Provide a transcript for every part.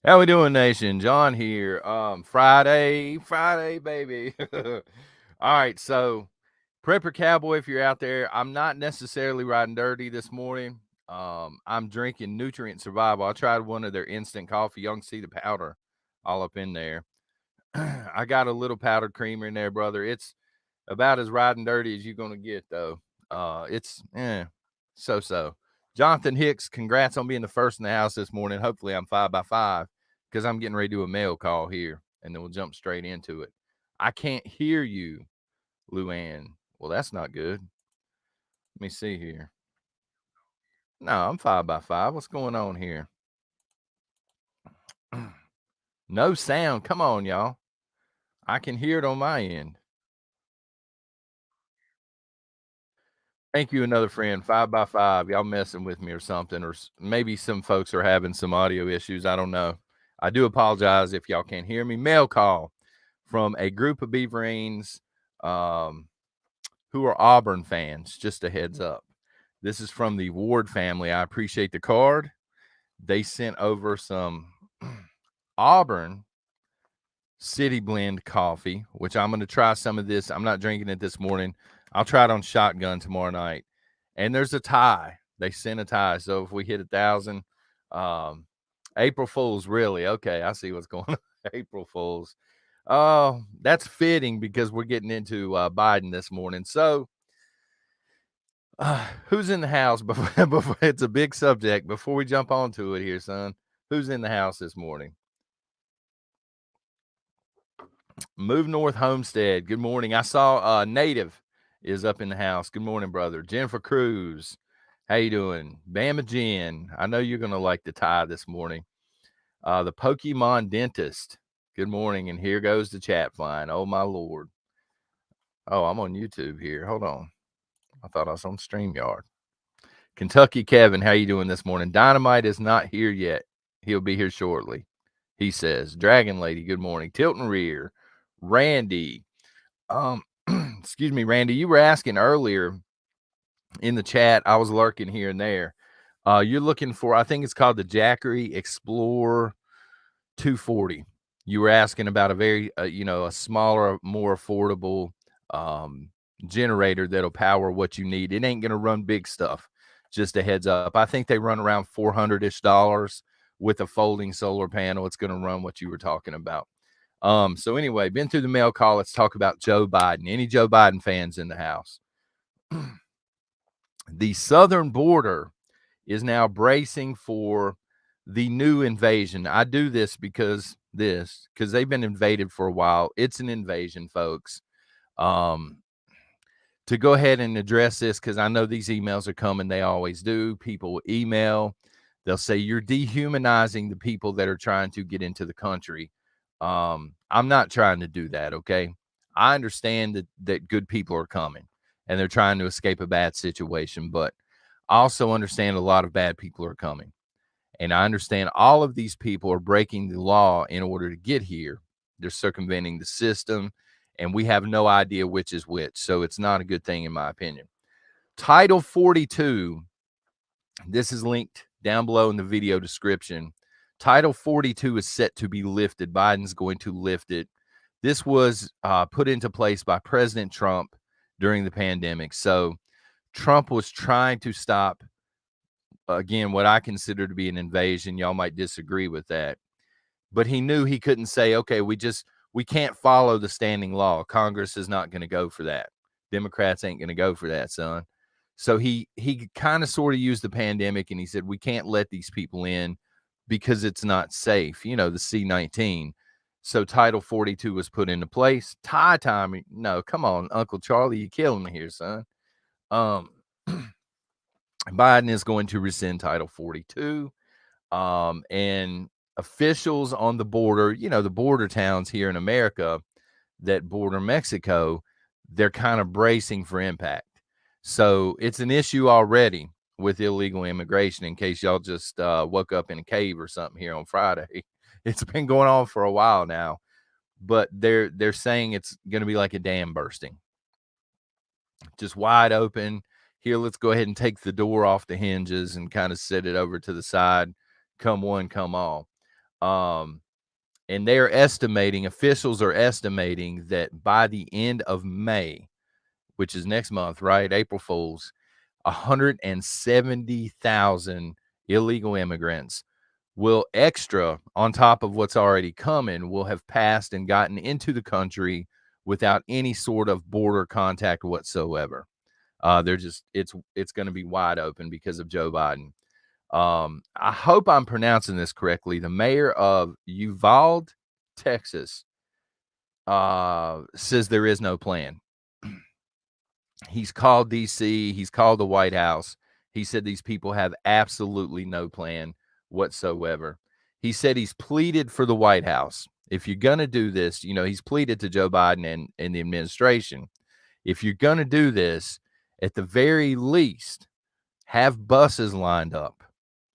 How we doing, nation? John here. Friday, baby. All right, so Prepper Cowboy, if you're out there, I'm not necessarily riding dirty this morning. I'm drinking Nutrient Survival. I tried one of their instant coffee. Y'all can see the powder all up in there. I got a little powdered creamer in there, brother. It's about as riding dirty as you're gonna get, though. It's so. Jonathan Hicks, congrats on being the first in the house this morning. Hopefully, I'm 5x5 because I'm getting ready to do a mail call here, and then we'll jump straight into it. I can't hear you, Luann. Well, that's not good. Let me see here. No, I'm 5x5. What's going on here? No sound. Come on, y'all. I can hear it on my end. Thank you, another friend. 5x5. Y'all messing with me or something, or maybe some folks are having some audio issues. I don't know. I do apologize if y'all can't hear me. Mail call from a group of Beaverines who are Auburn fans. Just a heads up. This is from the Ward family. I appreciate the card. They sent over some Auburn City Blend coffee, which I'm going to try some of this. I'm not drinking it this morning. I'll try it on shotgun tomorrow night. And there's a tie. They sent a tie. So if we hit 1,000, April Fools, really? Okay, I see what's going on. April Fools. Oh, that's fitting because we're getting into Biden this morning. So who's in the house? Before it's a big subject. Before we jump onto it here, son, who's in the house this morning? Move North Homestead. Good morning. I saw Native is up in the house. Good morning, brother. Jennifer Cruz. How you doing? Bama Jen. I know you're going to like the tie this morning. The Pokemon Dentist. Good morning. And here goes the chat flying. Oh, my Lord. Oh, I'm on YouTube here. Hold on. I thought I was on StreamYard. Kentucky Kevin, how you doing this morning? Dynamite is not here yet. He'll be here shortly, he says. Dragon Lady, good morning. Tilton Rear. Randy. Excuse me, Randy. You were asking earlier in the chat. I was lurking here and there. You're looking for, I think it's called the Jackery Explorer 240. You were asking about a very, a smaller, more affordable generator that'll power what you need. It ain't going to run big stuff. Just a heads up. I think they run around $400-ish with a folding solar panel. It's going to run what you were talking about. So anyway, been through the mail call. Let's talk about Joe Biden. Any Joe Biden fans in the house? The southern border is now bracing for the new invasion. I do this because they've been invaded for a while. It's an invasion, folks. To go ahead and address this, because I know these emails are coming. They always do. People email. They'll say you're dehumanizing the people that are trying to get into the country. I'm not trying to do that, okay? I understand that good people are coming and they're trying to escape a bad situation, but I also understand a lot of bad people are coming. And I understand all of these people are breaking the law in order to get here. They're circumventing the system, and we have no idea which is which. So it's not a good thing, in my opinion. Title 42, this is linked down below in the video description. Title 42 is set to be lifted. Biden's going to lift it. This was put into place by President Trump during the pandemic. So Trump was trying to stop, again, what I consider to be an invasion. Y'all might disagree with that. But he knew he couldn't say, okay, we can't follow the standing law. Congress is not going to go for that. Democrats ain't going to go for that, son. So he kind of sort of used the pandemic, and he said, we can't let these people in because it's not safe, the C-19. So Title 42 was put into place. Time. No, come on, Uncle Charlie, you're killing me here, son. Um, Biden is going to rescind Title 42. And officials on the border, the border towns here in America that border Mexico, they're kind of bracing for impact. So it's an issue already with illegal immigration, in case y'all just woke up in a cave or something here on Friday. It's been going on for a while now, but they're saying it's going to be like a dam bursting, just wide open. Here, let's go ahead and take the door off the hinges and kind of set it over to the side. Come one, come all. Um, and they're estimating, officials are estimating that by the end of May, which is next month, right? April Fools, 170,000 illegal immigrants will extra on top of what's already coming will have passed and gotten into the country without any sort of border contact whatsoever. They're just it's going to be wide open because of Joe Biden. I hope I'm pronouncing this correctly. The mayor of Uvalde, Texas, says there is no plan. He's called DC, he's called the White House. He said these people have absolutely no plan whatsoever. He said he's pleaded for the White House. If you're going to do this, he's pleaded to Joe Biden and the administration. If you're going to do this, at the very least, have buses lined up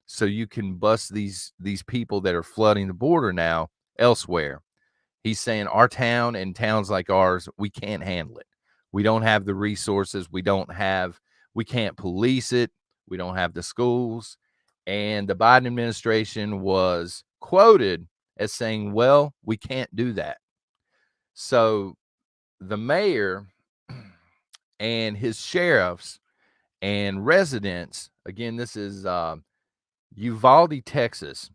so you can bus these people that are flooding the border now elsewhere. He's saying our town and towns like ours, we can't handle it. We don't have the resources. We can't police it. We don't have the schools. And the Biden administration was quoted as saying, well, we can't do that. So the mayor and his sheriffs and residents, again, this is Uvalde, Texas,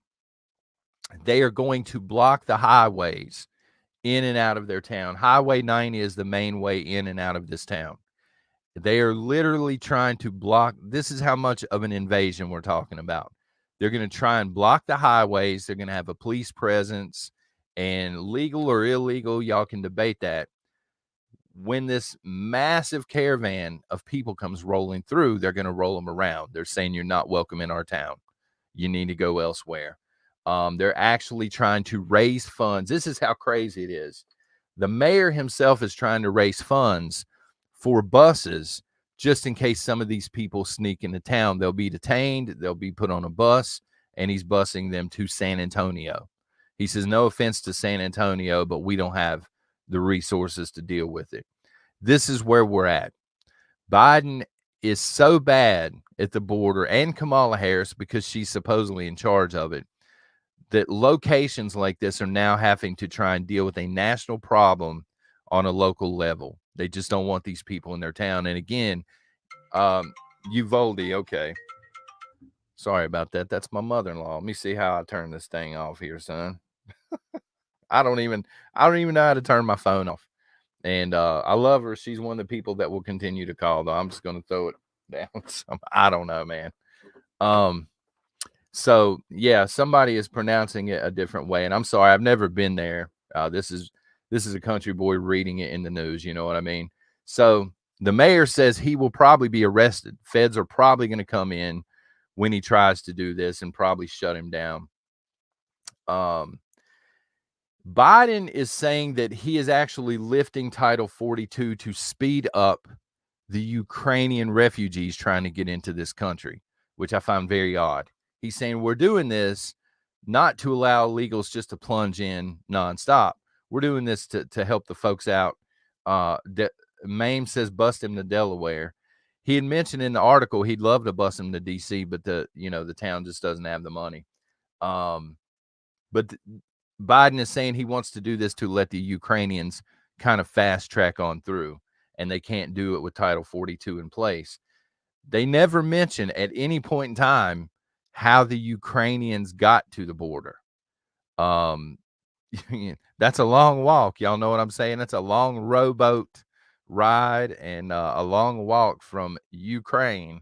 they are going to block the highways in and out of their town. Highway 90 is the main way in and out of this town. They are literally trying to block. This is how much of an invasion we're talking about. They're going to try and block the highways. They're going to have a police presence, and legal or illegal, y'all can debate that. When this massive caravan of people comes rolling through, they're going to roll them around. They're saying you're not welcome in our town. You need to go elsewhere. They're actually trying to raise funds. This is how crazy it is. The mayor himself is trying to raise funds for buses just in case some of these people sneak into town. They'll be detained. They'll be put on a bus, and he's busing them to San Antonio. He says, no offense to San Antonio, but we don't have the resources to deal with it. This is where we're at. Biden is so bad at the border, and Kamala Harris, because she's supposedly in charge of it, that locations like this are now having to try and deal with a national problem on a local level. They just don't want these people in their town. And again, Uvalde, okay. Sorry about that. That's my mother-in-law. Let me see how I turn this thing off here, son. I don't even know how to turn my phone off. And I love her. She's one of the people that will continue to call, though. I'm just going to throw it down. I don't know, man. So yeah, somebody is pronouncing it a different way, and I'm sorry, I've never been there. This is a country boy reading it in the news. You know what I mean? So the mayor says he will probably be arrested. Feds are probably going to come in when he tries to do this and probably shut him down. Biden is saying that he is actually lifting Title 42 to speed up the Ukrainian refugees trying to get into this country, which I find very odd. He's saying we're doing this not to allow illegals just to plunge in nonstop. We're doing this to help the folks out. Mame says bust him to Delaware. He had mentioned in the article he'd love to bust him to DC, but the town just doesn't have the money. But Biden is saying he wants to do this to let the Ukrainians kind of fast track on through, and they can't do it with Title 42 in place. They never mention at any point in time how the Ukrainians got to the border. That's a long walk. Y'all know what I'm saying? That's a long rowboat ride and a long walk from Ukraine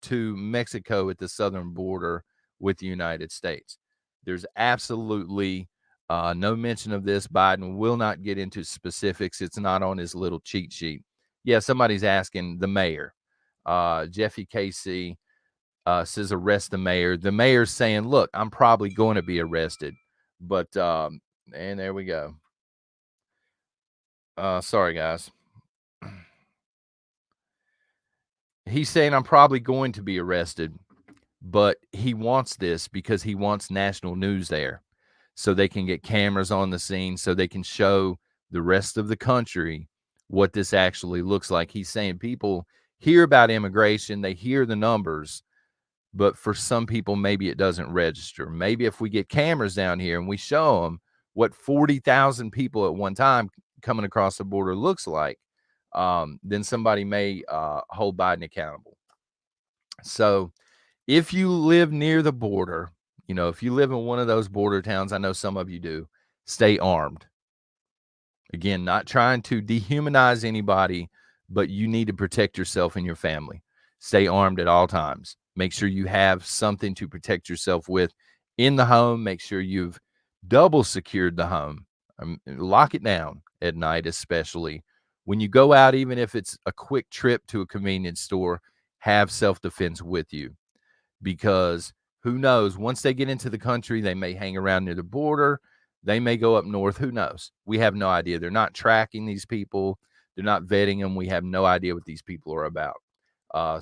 to Mexico at the southern border with the United States. There's absolutely No mention of this. Biden will not get into specifics. It's not on his little cheat sheet. Yeah, somebody's asking the mayor. Jeffy Casey says arrest the mayor. The mayor's saying, look, I'm probably going to be arrested. But, and there we go. Sorry, guys. He's saying I'm probably going to be arrested, but he wants this because he wants national news there so they can get cameras on the scene so they can show the rest of the country what this actually looks like. He's saying people hear about immigration, they hear the numbers, but for some people, maybe it doesn't register. Maybe if we get cameras down here and we show them what 40,000 people at one time coming across the border looks like, then somebody may hold Biden accountable. So if you live near the border, if you live in one of those border towns, I know some of you do, stay armed. Again, not trying to dehumanize anybody, but you need to protect yourself and your family. Stay armed at all times. Make sure you have something to protect yourself with in the home. Make sure you've double secured the home. Lock it down at night, especially when you go out, even if it's a quick trip to a convenience store, have self-defense with you, because who knows, once they get into the country, they may hang around near the border. They may go up north. Who knows? We have no idea. They're not tracking these people. They're not vetting them. We have no idea what these people are about.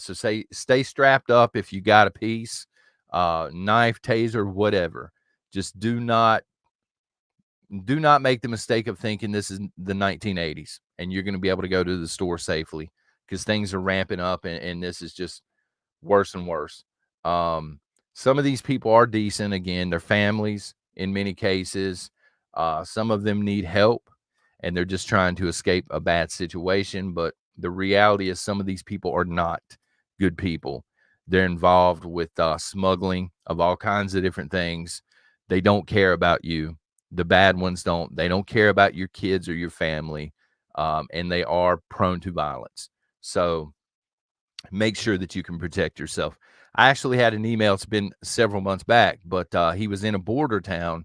So stay strapped up if you got a piece, knife, taser, whatever. Just do not make the mistake of thinking this is the 1980s and you're going to be able to go to the store safely, because things are ramping up and this is just worse and worse. Some of these people are decent. Again, their families in many cases. Some of them need help and they're just trying to escape a bad situation. But the reality is some of these people are not good people. They're involved with smuggling of all kinds of different things. They don't care about you. The bad ones don't. They don't care about your kids or your family. And they are prone to violence. So make sure that you can protect yourself. I actually had an email. It's been several months back, but he was in a border town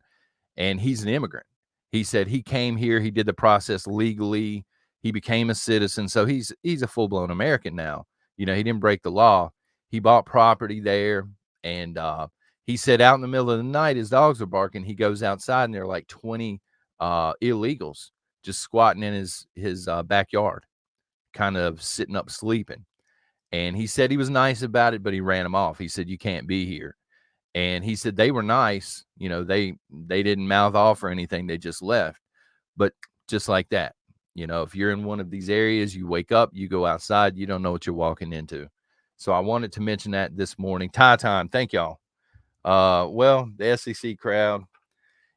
and he's an immigrant. He said he came here. He did the process legally. He became a citizen. So he's a full-blown American now. He didn't break the law. He bought property there. And he said out in the middle of the night, his dogs are barking. He goes outside and there are like 20 illegals just squatting in his backyard, kind of sitting up sleeping. And he said he was nice about it, but he ran them off. He said, you can't be here. And he said they were nice. They didn't mouth off or anything. They just left. But just like that, if you're in one of these areas, you wake up, you go outside, you don't know what you're walking into. So I wanted to mention that this morning. Tie time. Thank y'all. Well, the SEC crowd,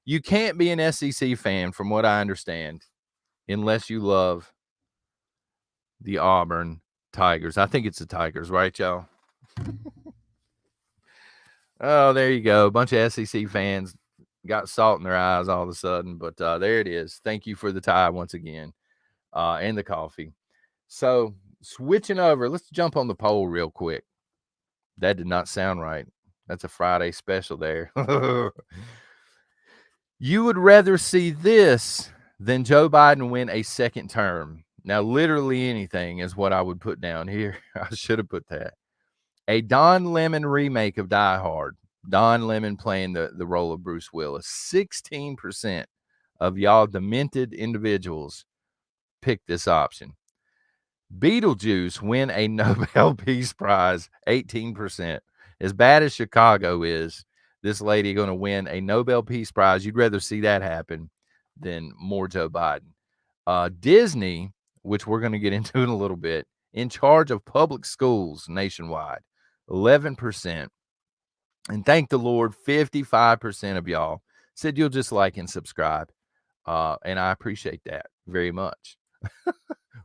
you can't be an SEC fan from what I understand, unless you love the Auburn Tigers. I think it's the Tigers, right, y'all? Oh, there you go. A bunch of SEC fans got salt in their eyes all of a sudden, but there it is. Thank you for the tie once again, and the coffee. So switching over, let's jump on the poll real quick. That did not sound right. That's a Friday special there. You would rather see this than Joe Biden win a second term. Now, literally anything is what I would put down here. I should have put that. A Don Lemon remake of Die Hard. Don Lemon playing the role of Bruce Willis. 16% of y'all demented individuals picked this option. Beetlejuice win a Nobel Peace Prize. 18%. As bad as Chicago is, this lady going to win a Nobel Peace Prize. You'd rather see that happen than more Joe Biden. Disney, which we're going to get into in a little bit, in charge of public schools nationwide. 11%. And thank the Lord, 55% of y'all said you'll just like and subscribe. And I appreciate that very much.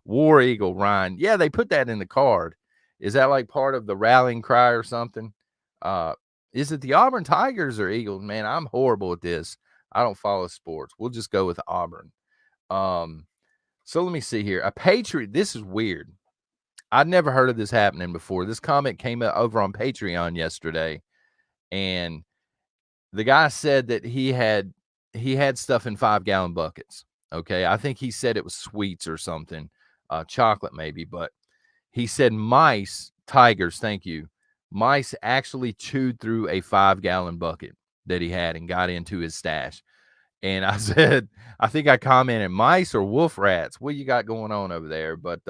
War Eagle, Ryan. Yeah, they put that in the card. Is that like part of the rallying cry or something? Is it the Auburn Tigers or Eagles? Man, I'm horrible at this. I don't follow sports. We'll just go with Auburn. So let me see here. A Patriot. This is weird. I'd never heard of this happening before. This comment came over on Patreon yesterday, and the guy said that he he had stuff in 5-gallon buckets. Okay. I think he said it was sweets or something, chocolate maybe, but he said tigers, thank you. Mice actually chewed through a 5-gallon bucket that he had and got into his stash. And I said, I think I commented, mice or wolf rats? What you got going on over there? But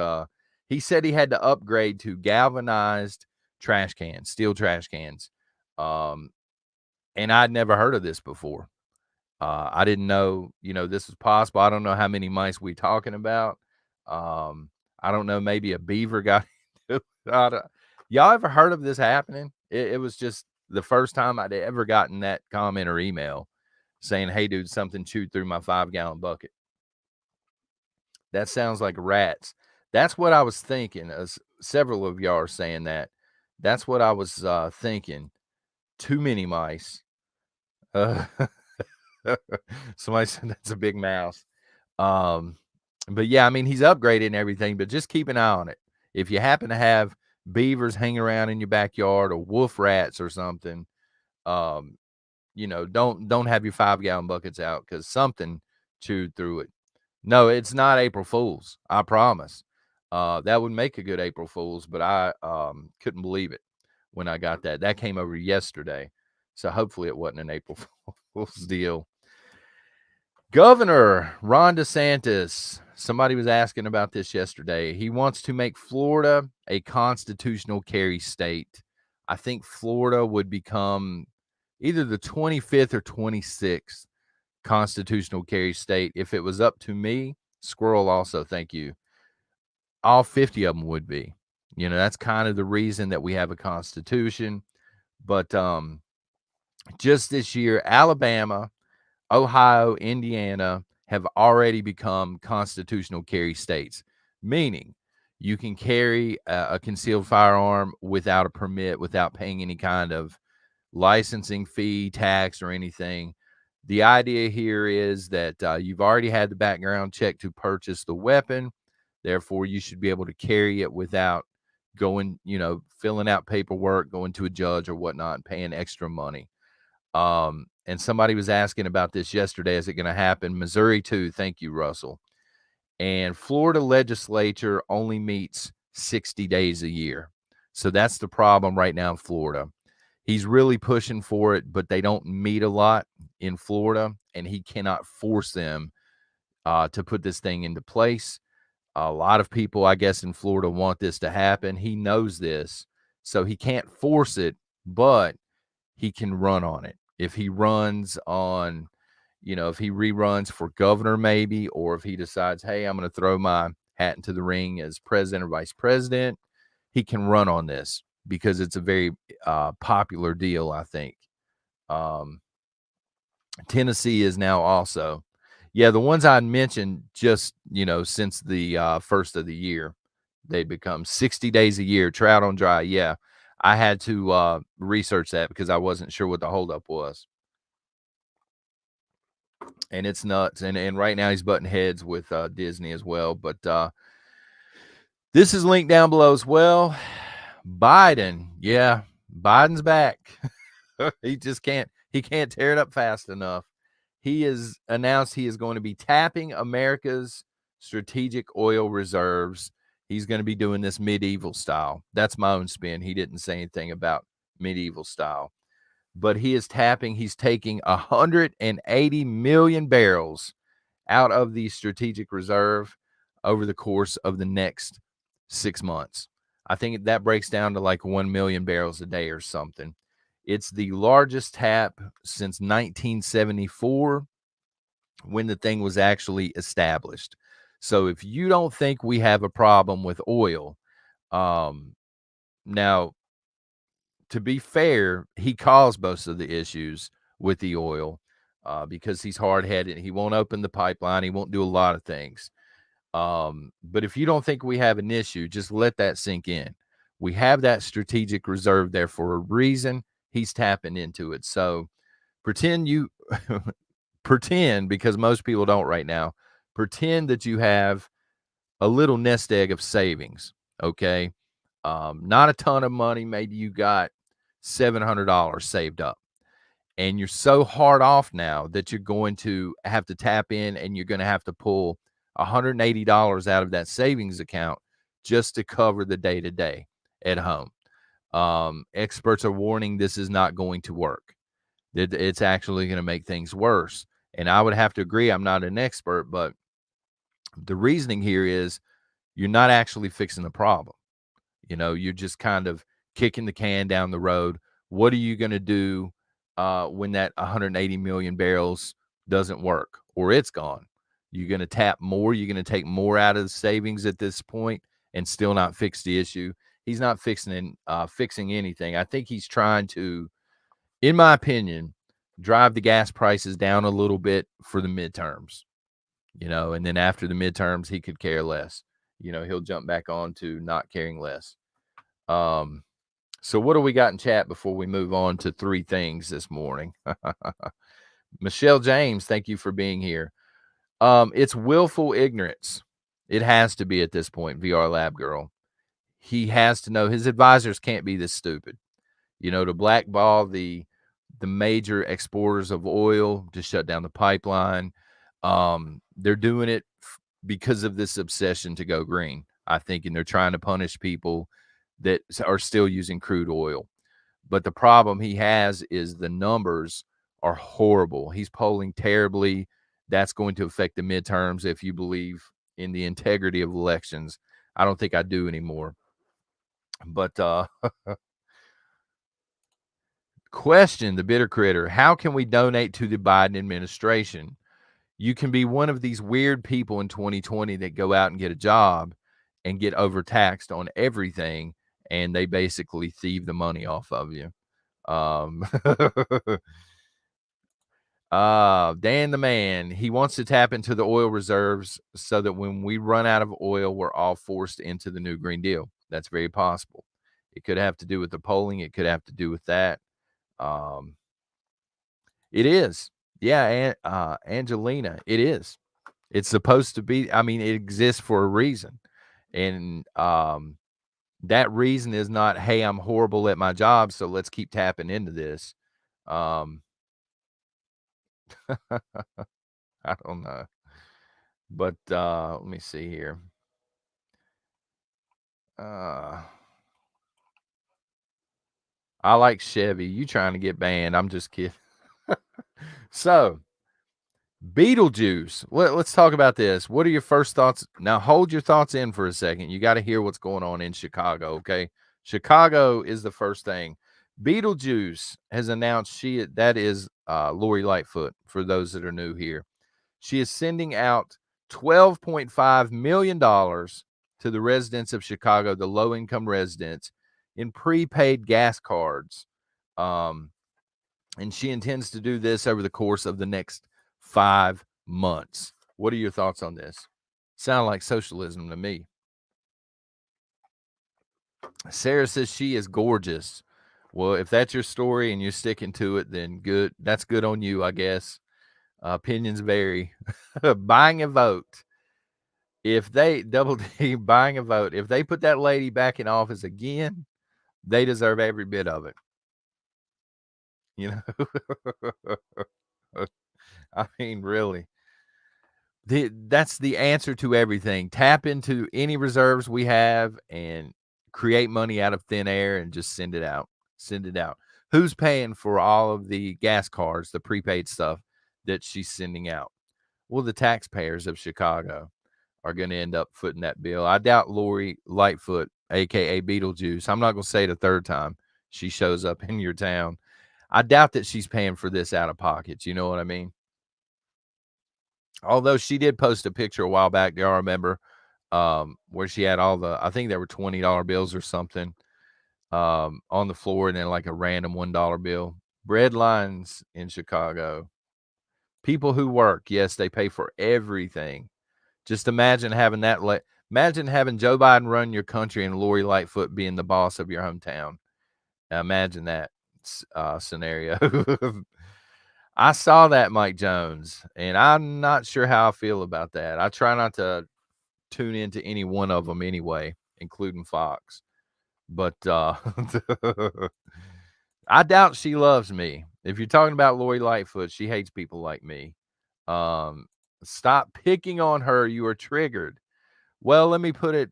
he said he had to upgrade to galvanized trash cans, steel trash cans. Um, and I'd never heard of this before. I didn't know, this was possible. I don't know how many mice we talking about. I don't know, maybe a beaver got into it. Y'all ever heard of this happening? It was just the first time I'd ever gotten that comment or email saying, "Hey, dude, something chewed through my 5-gallon bucket." That sounds like rats. That's what I was thinking, as several of y'all are saying that. That's what I was thinking. Too many mice. Uh, somebody said that's a big mouse. But yeah, I mean, he's upgraded and everything, but just keep an eye on it. If you happen to have beavers hanging around in your backyard or wolf rats or something, um, don't have your 5-gallon buckets out because something chewed through it. No, it's not April Fool's. I promise. That would make a good April Fool's, but I couldn't believe it when I got that. That came over yesterday, so hopefully it wasn't an April Fool's deal. Governor Ron DeSantis, somebody was asking about this yesterday. He wants to make Florida a constitutional carry state. I think Florida would become either the 25th or 26th constitutional carry state. If it was up to me, Squirrel also, thank you. All 50 of them would be. That's kind of the reason that we have a constitution. But just this year, Alabama, Ohio, Indiana have already become constitutional carry states, meaning you can carry a concealed firearm without a permit, without paying any kind of licensing fee, tax, or anything. The idea here is that you've already had the background check to purchase the weapon. Therefore, you should be able to carry it without going, filling out paperwork, going to a judge or whatnot, and paying extra money. And somebody was asking about this yesterday. Is it going to happen? Missouri too. Thank you, Russell. And Florida legislature only meets 60 days a year. So that's the problem right now in Florida. He's really pushing for it, but they don't meet a lot in Florida, and he cannot force them to put this thing into place. A lot of people, I guess, in Florida want this to happen. He knows this, so he can't force it, but he can run on it. If he runs on, if he reruns for governor maybe, or if he decides, hey, I'm going to throw my hat into the ring as president or vice president, he can run on this because it's a very popular deal, I think. Tennessee is now also. Yeah, the ones I mentioned just, since the first of the year, they become 60 days a year, trout on dry. Yeah, I had to research that because I wasn't sure what the holdup was. And it's nuts. And right now he's butting heads with Disney as well. But this is linked down below as well. Biden. Yeah, Biden's back. He can't tear it up fast enough. He has announced he is going to be tapping America's strategic oil reserves. He's going to be doing this medieval style. That's my own spin. He didn't say anything about medieval style. But he's taking 180 million barrels out of the strategic reserve over the course of the next 6 months. I think that breaks down to like 1 million barrels a day or something. It's the largest tap since 1974 when the thing was actually established. So if you don't think we have a problem with oil, now, to be fair, he caused most of the issues with the oil because he's hard-headed. He won't open the pipeline. He won't do a lot of things. But if you don't think we have an issue, just let that sink in. We have that strategic reserve there for a reason. He's tapping into it. So pretend because most people don't right now, pretend that you have a little nest egg of savings. Okay. Not a ton of money. Maybe you got $700 saved up and you're so hard off now that you're going to have to tap in and you're going to have to pull $180 out of that savings account just to cover the day to day at home. Experts are warning this is not going to work. It's actually going to make things worse. And I would have to agree. I'm not an expert, but the reasoning here is you're not actually fixing the problem. You're just kind of kicking the can down the road. What are you going to do when that 180 million barrels doesn't work or it's gone? You're going to tap more. You're going to take more out of the savings at this point and still not fix the issue. He's not fixing anything. I think he's trying to, in my opinion, drive the gas prices down a little bit for the midterms. And then after the midterms, he could care less. He'll jump back on to not caring less. So what do we got in chat before we move on to three things this morning? Michelle James, thank you for being here. It's willful ignorance. It has to be at this point, VR Lab Girl. He has to know his advisors can't be this stupid. To blackball the major exporters of oil, to shut down the pipeline. They're doing it because of this obsession to go green, I think, and they're trying to punish people that are still using crude oil. But the problem he has is the numbers are horrible. He's polling terribly. That's going to affect the midterms if you believe in the integrity of elections. I don't think I do anymore. But question, the bitter critter, how can we donate to the Biden administration? You can be one of these weird people in 2020 that go out and get a job and get overtaxed on everything, and they basically thieve the money off of you. Dan the man, he wants to tap into the oil reserves so that when we run out of oil, we're all forced into the new Green Deal. That's very possible. It could have to do with the polling. It could have to do with that. It is. Yeah, Angelina, it is. It's supposed to be. I mean, it exists for a reason. And that reason is not, hey, I'm horrible at my job, so let's keep tapping into this. I don't know. But let me see here. I like Chevy. You trying to get banned. I'm just kidding. So, Beetlejuice. Let's talk about this. What are your first thoughts? Now, hold your thoughts in for a second. You got to hear what's going on in Chicago, okay? Chicago is the first thing. Beetlejuice has announced that is Lori Lightfoot, for those that are new here. She is sending out $12.5 million to the residents of Chicago, the low-income residents, in prepaid gas cards. And she intends to do this over the course of the next 5 months. What are your thoughts on this? Sound like socialism to me. Sarah says she is gorgeous. Well, if that's your story and you're sticking to it, then good. That's good on you, I guess. Opinions vary. Buying a vote. If they buying a vote, if they put that lady back in office again, they deserve every bit of it. I mean, really. That's the answer to everything. Tap into any reserves we have and create money out of thin air and just send it out. Send it out. Who's paying for all of the gas cards, the prepaid stuff that she's sending out? Well, the taxpayers of Chicago are going to end up footing that bill. I doubt Lori Lightfoot, a.k.a. Beetlejuice, I'm not going to say it a third time, she shows up in your town. I doubt that she's paying for this out of pocket. You know what I mean? Although she did post a picture a while back, do y'all remember, where she had all the, I think there were $20 bills or something on the floor, and then like a random $1 bill. Bread lines in Chicago. People who work, yes, they pay for everything. Just imagine having that. Imagine having Joe Biden run your country and Lori Lightfoot being the boss of your hometown. Imagine that scenario. I saw that, Mike Jones, and I'm not sure how I feel about that. I try not to tune into any one of them anyway, including Fox. But I doubt she loves me. If you're talking about Lori Lightfoot, she hates people like me. Um, Stop picking on her. You are triggered. Well, let me put it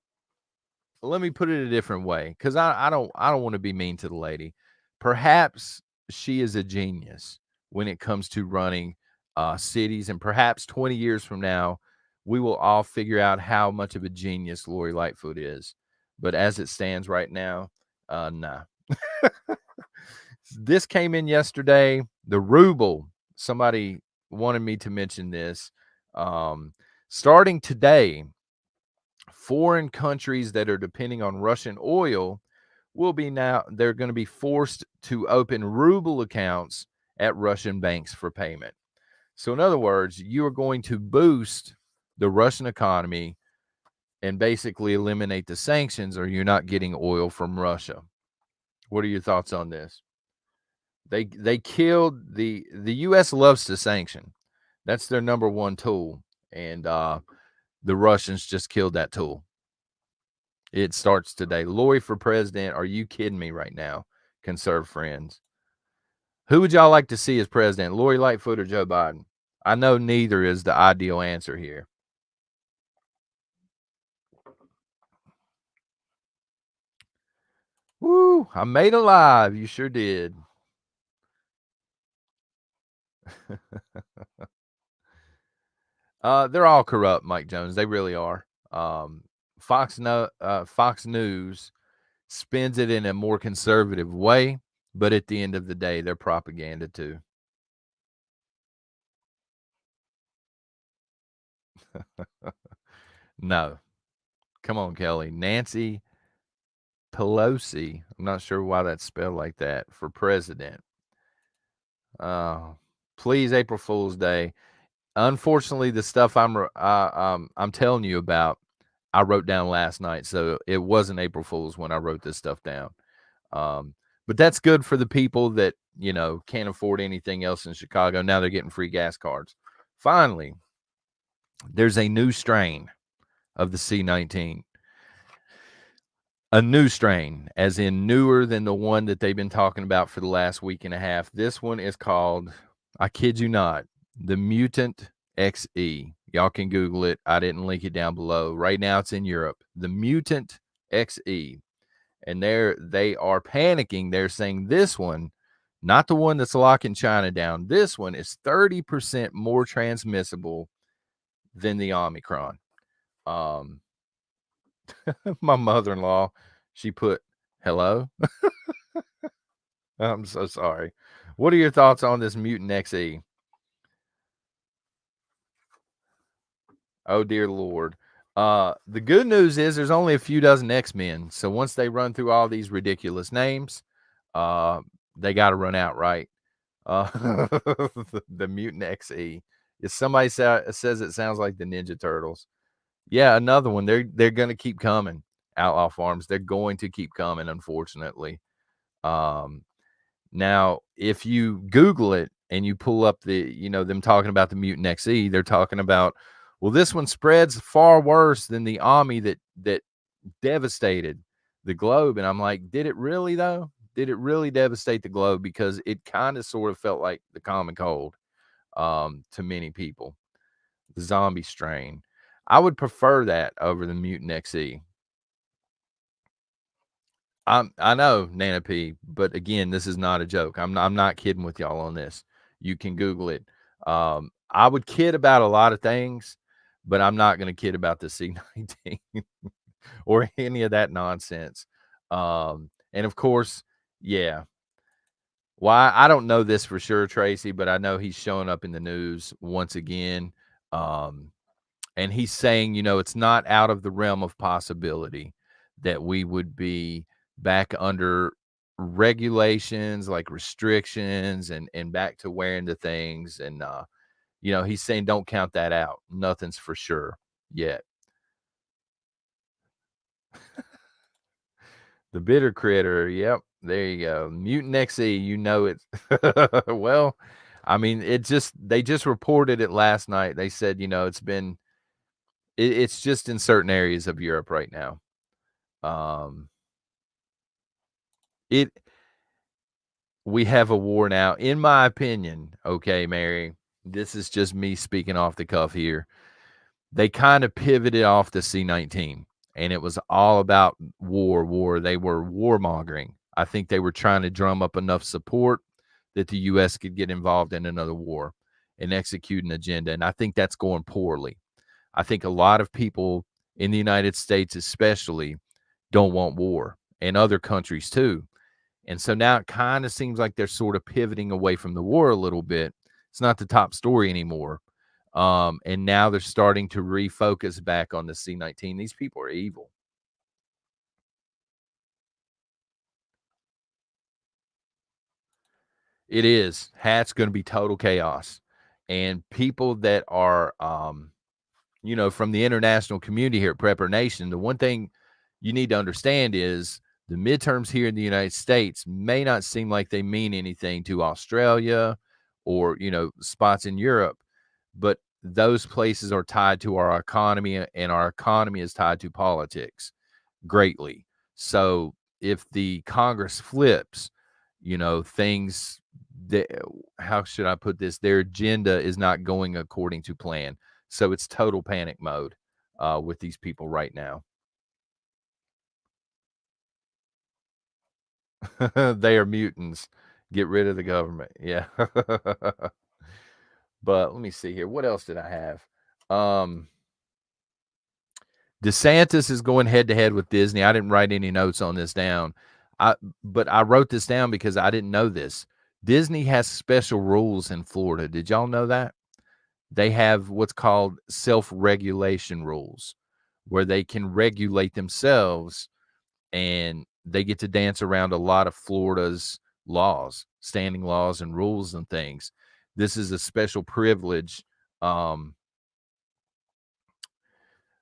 a different way, because I don't want to be mean to the lady. Perhaps she is a genius when it comes to running cities, and perhaps 20 years from now, we will all figure out how much of a genius Lori Lightfoot is. But as it stands right now, nah. This came in yesterday. The ruble. Somebody wanted me to mention this. Um, Starting today, foreign countries that are depending on Russian oil they're going to be forced to open ruble accounts at Russian banks for payment. So in other words, you are going to boost the Russian economy and basically eliminate the sanctions, or you're not getting oil from Russia. What are your thoughts on this? They killed the US loves to sanction. That's their number one tool, and the Russians just killed that tool. It starts today. Lori for president. Are you kidding me right now? Conserve friends. Who would y'all like to see as president, Lori Lightfoot or Joe Biden? I know neither is the ideal answer here. Woo, I made it live. You sure did. They're all corrupt, Mike Jones. They really are. Fox News spins it in a more conservative way, but at the end of the day, they're propaganda too. No. Come on, Kelly. Nancy Pelosi. I'm not sure why that's spelled like that, for president. Please, April Fool's Day. Unfortunately, the stuff I'm telling you about, I wrote down last night, so it wasn't April Fool's when I wrote this stuff down. But that's good for the people that can't afford anything else in Chicago. Now they're getting free gas cards. Finally, there's a new strain of the C19. A new strain, as in newer than the one that they've been talking about for the last week and a half. This one is called, I kid you not, the Mutant XE. Y'all can Google it. I didn't link it down below. Right now it's in Europe. The Mutant XE. And they are panicking. They're saying this one, not the one that's locking China down, this one is 30% more transmissible than the Omicron. My mother-in-law, she put, hello? I'm so sorry. What are your thoughts on this Mutant XE? Oh, dear Lord. The good news is there's only a few dozen X-Men. So once they run through all these ridiculous names, they got to run out, right? The Mutant XE. If somebody says it sounds like the Ninja Turtles. Yeah, another one. They're going to keep coming. Outlaw Farms. They're going to keep coming, unfortunately. Um, Now, if you Google it and you pull up them talking about the Mutant XE, they're talking about, well, this one spreads far worse than the Omni that devastated the globe. And I'm like, did it really though? Did it really devastate the globe? Because it kind of sort of felt like the common cold to many people, the zombie strain. I would prefer that over the Mutant XE. I know, Nana P, but again, this is not a joke. I'm not kidding with y'all on this. You can Google it. I would kid about a lot of things, but I'm not going to kid about the C19 or any of that nonsense. And of course, yeah. Why I don't know this for sure, Tracy, but I know he's showing up in the news once again. Um, and he's saying, it's not out of the realm of possibility that we would be back under regulations, like restrictions, and back to wearing the things. And he's saying don't count that out. Nothing's for sure yet. The bitter critter. Yep. There you go. Mutant XE, it. Well, I mean, they just reported it last night. They said, it's just in certain areas of Europe right now. Um, it we have a war now. In my opinion, okay, Mary, this is just me speaking off the cuff here. They kind of pivoted off the C-19 and it was all about war. They were warmongering. I think they were trying to drum up enough support that the US could get involved in another war and execute an agenda. And I think that's going poorly. I think a lot of people in the United States, especially, don't want war, and other countries too. And so now it kind of seems like they're sort of pivoting away from the war a little bit. It's not the top story anymore. And now they're starting to refocus back on the C-19. These people are evil. It is. Hat's going to be total chaos. And people that are, from the international community here at Prepper Nation, the one thing you need to understand is the midterms here in the United States may not seem like they mean anything to Australia or, spots in Europe, but those places are tied to our economy and our economy is tied to politics greatly. So if the Congress flips, things that, how should I put this? Their agenda is not going according to plan. So it's total panic mode with these people right now. They are mutants. Get rid of the government. Yeah. But let me see here. What else did I have? DeSantis is going head to head with Disney. I didn't write any notes on this down. But I wrote this down because I didn't know this. Disney has special rules in Florida. Did y'all know that? They have what's called self-regulation rules where they can regulate themselves and they get to dance around a lot of Florida's laws, standing laws and rules and things. This is a special privilege. Um,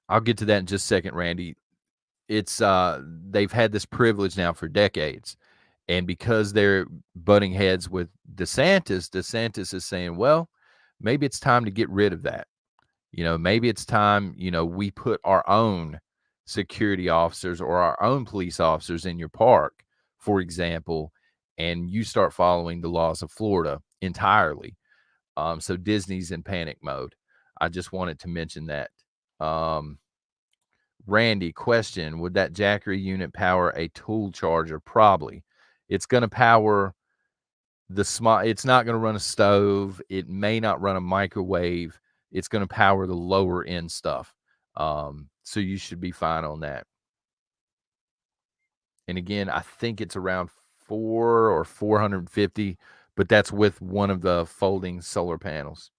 I'll get to that in just a second, Randy. It's they've had this privilege now for decades. And because they're butting heads with DeSantis is saying, well, maybe it's time to get rid of that. Maybe it's time, we put our own security officers or our own police officers in your park, for example, and you start following the laws of Florida entirely. So Disney's in panic mode. I just wanted to mention that. Um, Randy, question: would that Jackery unit power a tool charger? Probably. It's going to power the small. It's not going to run a stove. It may not run a microwave. It's going to power the lower end stuff. So you should be fine on that. And again, I think it's around 450, but that's with one of the folding solar panels.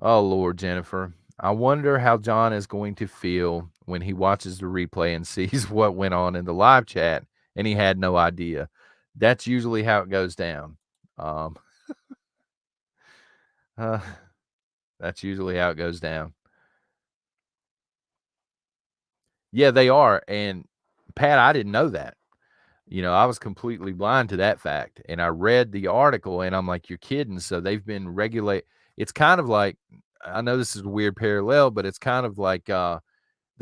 Oh Lord, Jennifer. I wonder how John is going to feel when he watches the replay and sees what went on in the live chat and he had no idea. That's usually how it goes down. Um, uh, that's usually how it goes down. Yeah, they are. And Pat, I didn't know that. I was completely blind to that fact. And I read the article and I'm like, you're kidding. So they've been it's kind of like, I know this is a weird parallel, but it's kind of like the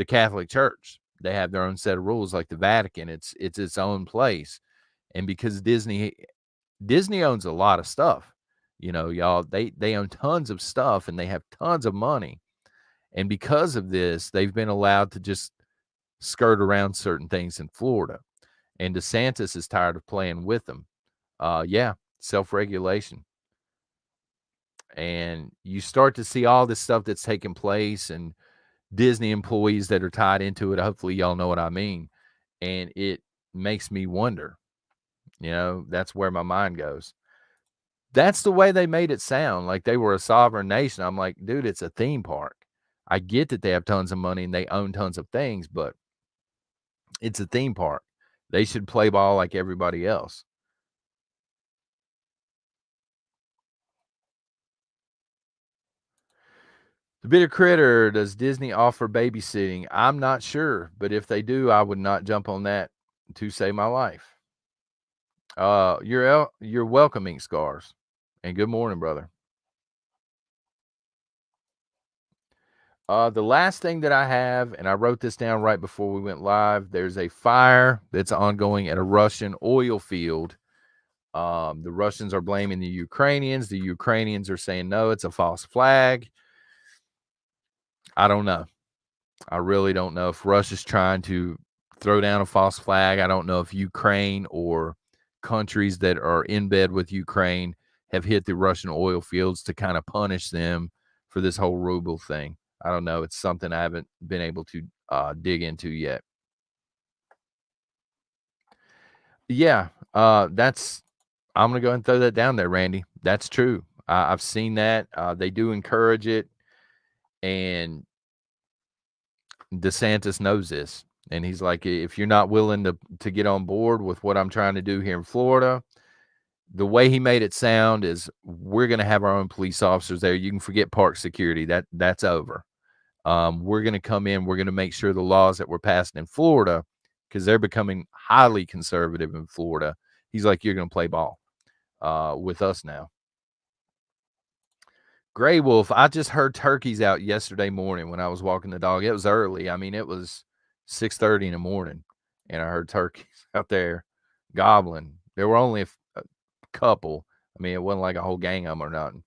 Catholic Church. They have their own set of rules, like the Vatican. It's its own place. And because Disney owns a lot of stuff, y'all, they own tons of stuff and they have tons of money. And because of this, they've been allowed to just skirt around certain things in Florida. And DeSantis is tired of playing with them. Yeah, self-regulation. And you start to see all this stuff that's taking place and Disney employees that are tied into it. Hopefully y'all know what I mean. And it makes me wonder, that's where my mind goes. That's the way they made it sound like they were a sovereign nation. I'm like, dude, it's a theme park. I get that they have tons of money and they own tons of things, but it's a theme park. They should play ball like everybody else. The Bitter Critter, does Disney offer babysitting? I'm not sure, but if they do, I would not jump on that to save my life. You're welcoming scars. And good morning, brother. The last thing that I have, and I wrote this down right before we went live, there's a fire that's ongoing at a Russian oil field. The Russians are blaming the Ukrainians. The Ukrainians are saying, no, it's a false flag. I don't know. I really don't know if Russia's trying to throw down a false flag. I don't know if Ukraine or countries that are in bed with Ukraine have hit the Russian oil fields to kind of punish them for this whole ruble thing. I don't know. It's something I haven't been able to dig into yet. Yeah, that's. I'm gonna go ahead and throw that down there, Randy. That's true. I've seen that. They do encourage it, and DeSantis knows this, and he's like, if you're not willing to get on board with what I'm trying to do here in Florida, the way he made it sound is we're going to have our own police officers there. You can forget park security. That's over. We're going to come in. We're going to make sure the laws that we're passing in Florida, because they're becoming highly conservative in Florida. He's like, you're going to play ball with us now. Gray Wolf, I just heard turkeys out yesterday morning when I was walking the dog. It was early. I mean, it was 6:30 in the morning, and I heard turkeys out there gobbling. There were only a couple. I mean, it wasn't like a whole gang of them or nothing.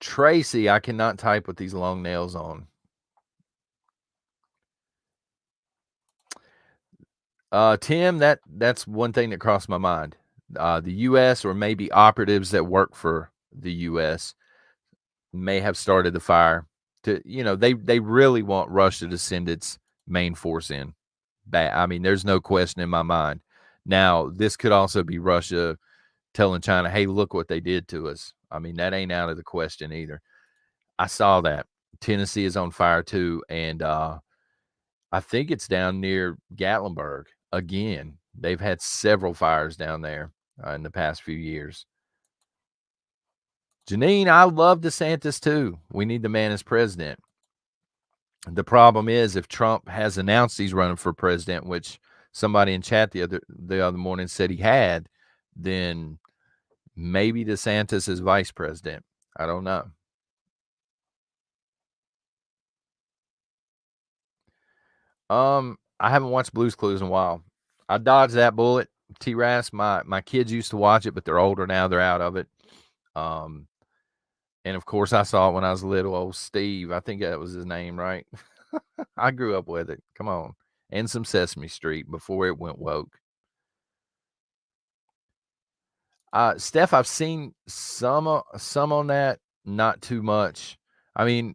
Tracy, I cannot type with these long nails on. Tim, that's one thing that crossed my mind. The U.S. or maybe operatives that work for the U.S. may have started the fire. They really want Russia to send its main force in. I mean, there's no question in my mind. Now, this could also be Russia telling China, "Hey, look what they did to us." I mean, that ain't out of the question either. I saw that. Tennessee is on fire too, and I think it's down near Gatlinburg again. They've had several fires down there in the past few years. Janine, I love DeSantis too. We need the man as president. The problem is if Trump has announced he's running for president, which somebody in chat the other morning said he had, then maybe DeSantis is vice president. I don't know. I haven't watched Blue's Clues in a while. I dodged that bullet. T-Ras, my kids used to watch it, but they're older now. They're out of it. Um, and of course, I saw it when I was little. Old Steve, I think that was his name, right? I grew up with it. Come on, and some Sesame Street before it went woke. Steph, I've seen some on that, not too much. I mean,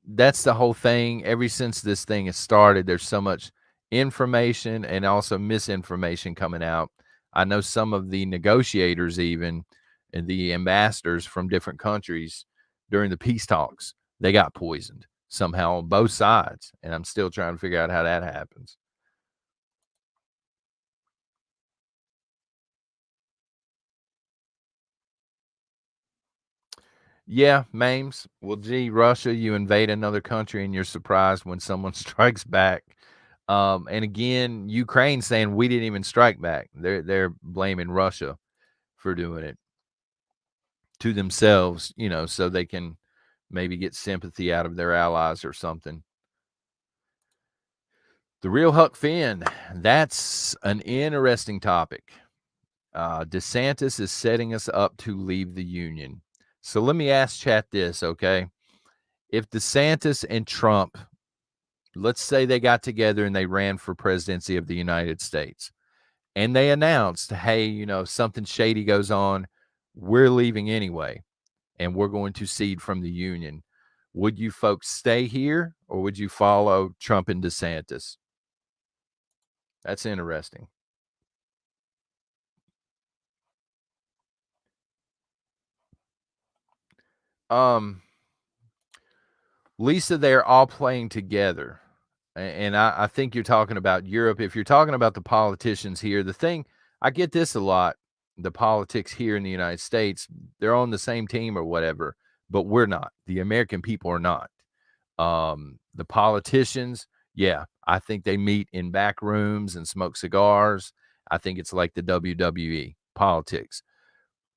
that's the whole thing. Ever since this thing has started, there's so much information and also misinformation coming out. I know some of the negotiators, even and the ambassadors from different countries during the peace talks, they got poisoned somehow on both sides. And I'm still trying to figure out how that happens. Yeah, Mames. Well, gee, Russia, you invade another country and you're surprised when someone strikes back. And again, Ukraine saying we didn't even strike back. They're blaming Russia for doing it to themselves, so they can maybe get sympathy out of their allies or something. The real Huck Finn, that's an interesting topic. DeSantis is setting us up to leave the union. So let me ask chat this, okay? If DeSantis and Trump, let's say they got together and they ran for presidency of the United States, and they announced, hey, if something shady goes on, we're leaving anyway, and we're going to cede from the union. Would you folks stay here or would you follow Trump and DeSantis? That's interesting. Um, Lisa, they're all playing together. And I think you're talking about Europe. If you're talking about the politicians here, the thing, I get this a lot. The politics here in the United States, they're on the same team or whatever, but we're not. The American people are not. The politicians, yeah, I think they meet in back rooms and smoke cigars. I think it's like the WWE politics.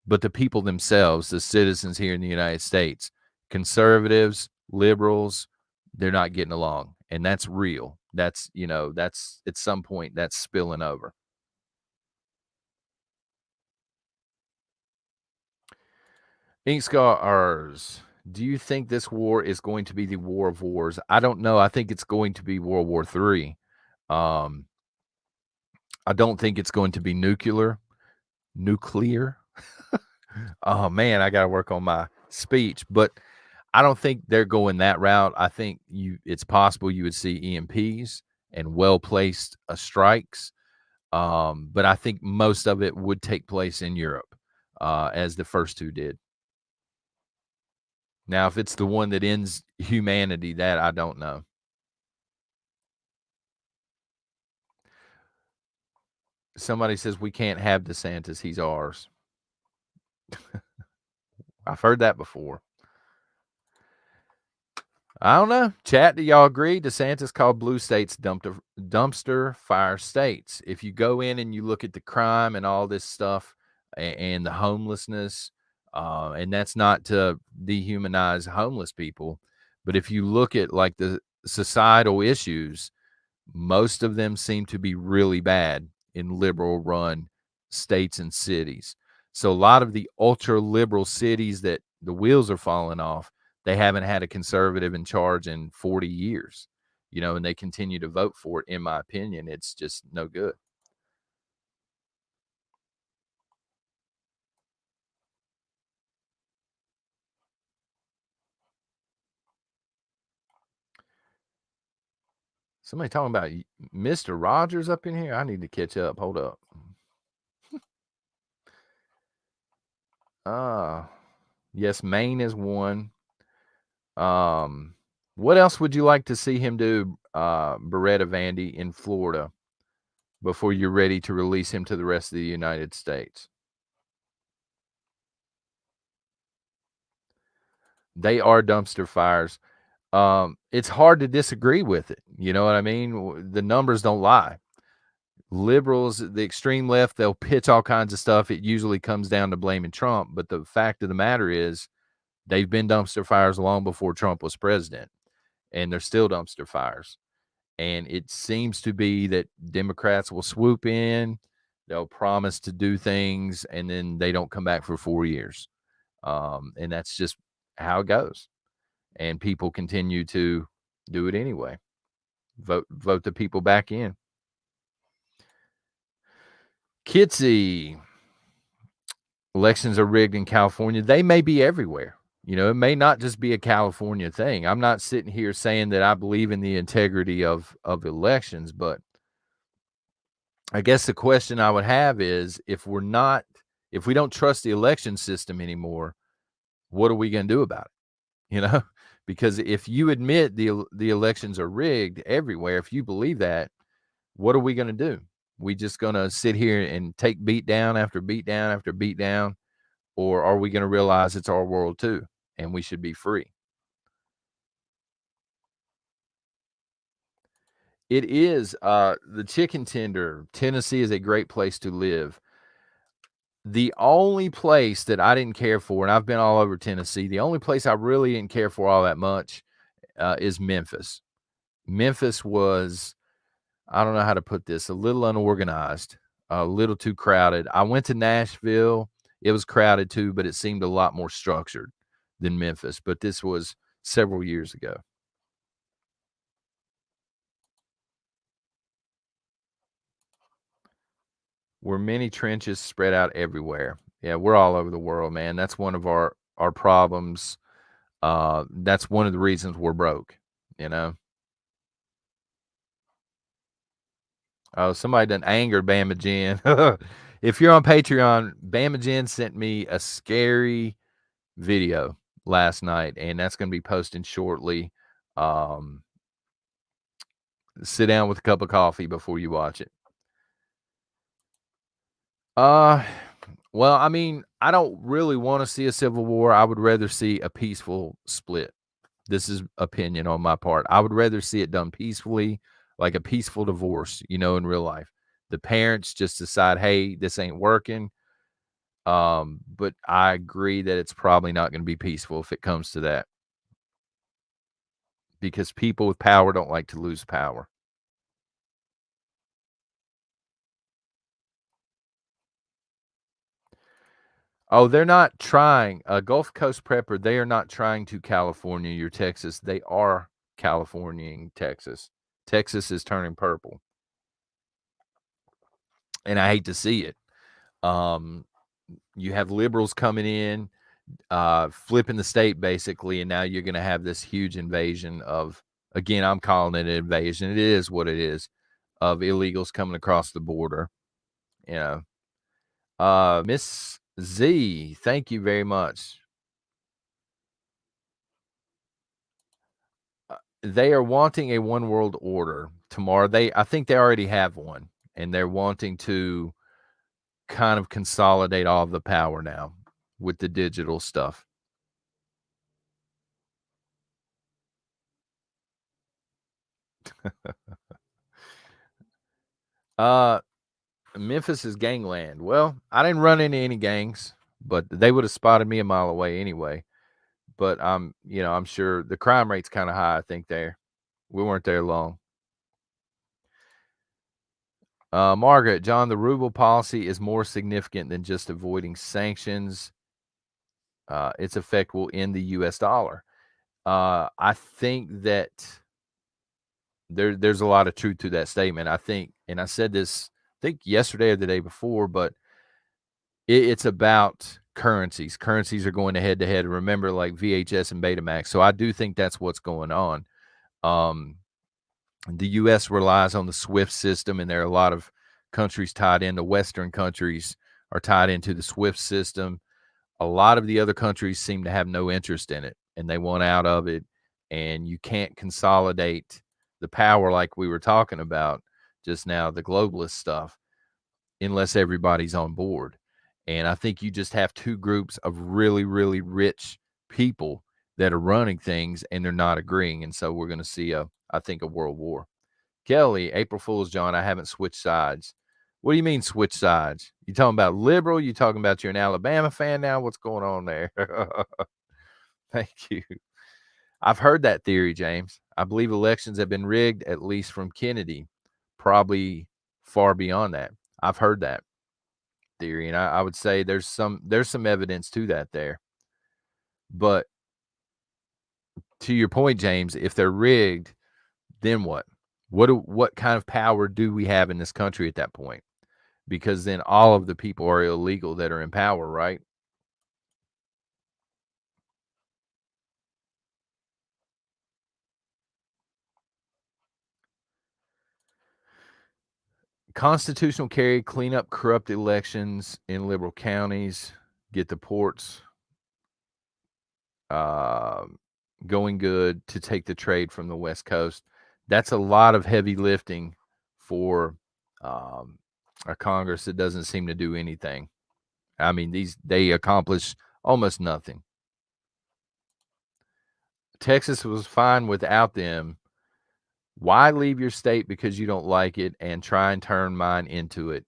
but the people themselves, the citizens here in the United States, conservatives, liberals, they're not getting along, and that's real. That's, that's at some point that's spilling over. Ink Scars, do you think this war is going to be the war of wars? I don't know. I think it's going to be World War III. Um, I don't think it's going to be nuclear. Oh man, I got to work on my speech, but I don't think they're going that route. I think it's possible you would see EMPs and well-placed strikes. But I think most of it would take place in Europe, as the first two did. Now, if it's the one that ends humanity, that I don't know. Somebody says we can't have DeSantis. He's ours. I've heard that before. I don't know. Chat, do y'all agree? DeSantis called blue states dumpster fire states. If you go in and you look at the crime and all this stuff and the homelessness, and that's not to dehumanize homeless people, but if you look at like the societal issues, most of them seem to be really bad in liberal run states and cities. So a lot of the ultra liberal cities that the wheels are falling off, they haven't had a conservative in charge in 40 years, and they continue to vote for it. In my opinion, it's just no good. Somebody talking about Mr. Rogers up in here. I need to catch up. Hold up. Uh yes, Maine is one. What else would you like to see him do, Beretta Vandy, in Florida before you're ready to release him to the rest of the United States? They are dumpster fires. It's hard to disagree with it. You know what I mean? The numbers don't lie. Liberals, the extreme left, they'll pitch all kinds of stuff. It usually comes down to blaming Trump. But the fact of the matter is, they've been dumpster fires long before Trump was president, and they're still dumpster fires. And it seems to be that Democrats will swoop in, they'll promise to do things, and then they don't come back for 4 years. And that's just how it goes. And people continue to do it anyway. Vote the people back in. Kitsy, elections are rigged in California. They may be everywhere. It may not just be a California thing. I'm not sitting here saying that I believe in the integrity of elections, but I guess the question I would have is if we don't trust the election system anymore, what are we going to do about it? Because if you admit the elections are rigged everywhere, if you believe that, what are we going to do? We just going to sit here and take beat down after beat down after beat down, or are we going to realize it's our world too and we should be free? It is the chicken tender. Tennessee is a great place to live. The only place that I didn't care for, and I've been all over Tennessee, the only place I really didn't care for all that much is Memphis. Memphis was, I don't know how to put this, a little unorganized, a little too crowded. I went to Nashville. It was crowded too, but it seemed a lot more structured than Memphis. But this was several years ago. Were many trenches spread out everywhere. Yeah, we're all over the world, man. That's one of our problems. That's one of the reasons we're broke, you know. Oh, somebody done angered Bama Jen. If you're on Patreon, Bama Jen sent me a scary video last night, and that's going to be posting shortly. Um, Sit down with a cup of coffee before you watch it. Uh, well, I mean, I don't really want to see a civil war. I would rather see a peaceful split. This is opinion on my part. I would rather see it done peacefully, like a peaceful divorce, in real life. The parents just decide, hey, this ain't working. But I agree that it's probably not gonna be peaceful if it comes to that, because people with power don't like to lose power. Oh, they're not trying. Gulf Coast prepper, they are not trying to California your Texas. They are Californiaing Texas. Texas is turning purple, and I hate to see it. Um, you have liberals coming in, flipping the state basically, and now you're gonna have this huge invasion of, again, I'm calling it an invasion. It is what it is, of illegals coming across the border, you know. Miss Z, thank you very much. They are wanting a one world order tomorrow. I think they already have one, and they're wanting to kind of consolidate all of the power now with the digital stuff. Uh, Memphis is gangland. Well, I didn't run into any gangs, but they would have spotted me a mile away anyway. But I'm sure the crime rate's kind of high. I think there. We weren't there long. Margaret, John, the ruble policy is more significant than just avoiding sanctions. Its effect will end the U.S. dollar. I think that there's a lot of truth to that statement. I think, and I said this, I think yesterday or the day before, but it's about currencies. Currencies are going head to head. Remember, like VHS and Betamax. So I do think that's what's going on. Um, the U.S. relies on the SWIFT system, and there are a lot of countries tied into Western countries are tied into the SWIFT system. A lot of the other countries seem to have no interest in it, and they want out of it. And you can't consolidate the power like we were talking about just now, the globalist stuff, unless everybody's on board. And I think you just have two groups of really, really rich people that are running things, and they're not agreeing. And so we're going to see I think, a world war. Kelly, April Fool's, John, I haven't switched sides. What do you mean switch sides? You talking about liberal? You talking about you're an Alabama fan now? What's going on there? Thank you. I've heard that theory, James. I believe elections have been rigged, at least from Kennedy, probably far beyond that. I've heard that theory, and I would say there's some evidence to that there. But to your point, James, if they're rigged, then what? What kind of power do we have in this country at that point? Because then all of the people are illegal that are in power, right? Constitutional carry, clean up corrupt elections in liberal counties, get the ports uh, going good to take the trade from the West Coast. That's a lot of heavy lifting for um, a Congress that doesn't seem to do anything. I mean, they accomplish almost nothing. Texas was fine without them. Why leave your state because you don't like it and try and turn mine into it?